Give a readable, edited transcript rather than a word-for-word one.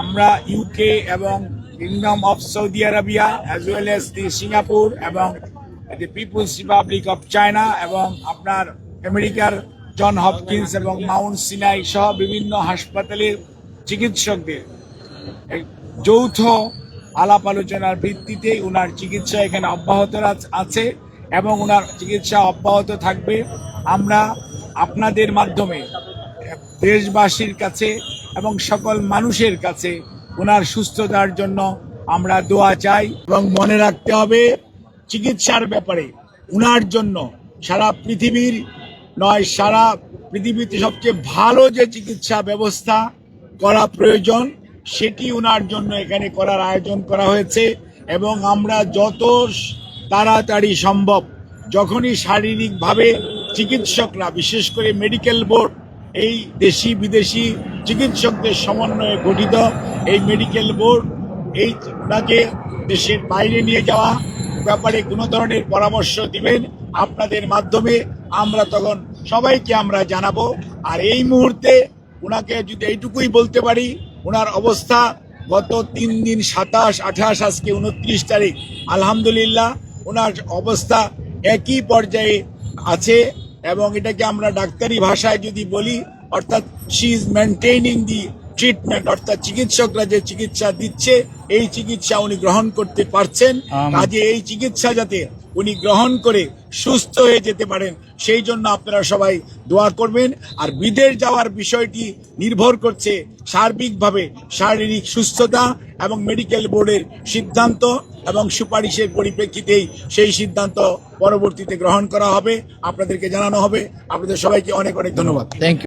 আমরা ইউকে এবং kingdom of Saudi Arabia as well as the Singapore এবং দি people's Republic of China এবং আপনার আমেরিকার জন হপকিন্স এবং মাউন্ট সিনাই সহ বিভিন্ন হাসপাতালের চিকিৎসকদের এই যৌথ আলাপ আলোচনার ভিত্তিতে ওনার চিকিৎসা এখানে অব্যাহত আছে এবং ওনার চিকিৎসা অব্যাহত থাকবে। আমরা আপনাদের মাধ্যমে দেশবাসীর কাছে এবং সকল মানুষের কাছে ওনার সুস্থতার জন্য আমরা দোয়া চাই এবং মনে রাখতে হবে চিকিৎসার ব্যাপারে ওনার জন্য সারা পৃথিবীর নয় সারা পৃথিবীতে সবচেয়ে ভালো যে চিকিৎসা ব্যবস্থা করা প্রয়োজন সেটি ওনার জন্য এখানে করার আয়োজন করা হয়েছে এবং আমরা যত তাড়াতাড়ি সম্ভব যখনই শারীরিকভাবে চিকিৎসকরা বিশেষ করে মেডিকেল বোর্ড এই দেশি বিদেশি চিকিৎসকদের সমন্বয়ে গঠিত এই মেডিকেল বোর্ড এই ওনাকে দেশের বাইরে নিয়ে যাওয়া ব্যাপারে কোনো ধরনের পরামর্শ দিবেন আপনাদের মাধ্যমে। আমরা তখন সবাইকে আমরা জানাবো। আর এই মুহূর্তে ওনাকে যদি এইটুকুই বলতে পারি ওনার অবস্থা গত 3 দিন 27, 28 আজকে 29 তারিখ আলহামদুলিল্লাহ ওনার অবস্থা একই পর্যায়ে আছে এবং এটাকে আমরা ডাক্তারি ভাষায় যদি বলি অর্থাৎ শি ইজ মেনটেইনিং দি ট্রিটমেন্ট, অর্থাৎ চিকিৎসকরা যে চিকিৎসা দিচ্ছে এই চিকিৎসা উনি গ্রহণ করতে পারছেন। কাজে এই চিকিৎসা যাতে উনি গ্রহণ করে সুস্থ হয়ে যেতে পারেন সেই জন্য আপনারা সবাই দোয়া করবেন। আর বিদেশ যাওয়ার বিষয়টি নির্ভর করছে সার্বিকভাবে শারীরিক সুস্থতা এবং মেডিকেল বোর্ডের সিদ্ধান্ত এবং সুপারিশের পরিপ্রেক্ষিতেই সেই সিদ্ধান্ত পরবর্তীতে গ্রহণ করা হবে, আপনাদেরকে জানানো হবে। আপনাদের সবাইকে অনেক অনেক ধন্যবাদ। Thank you.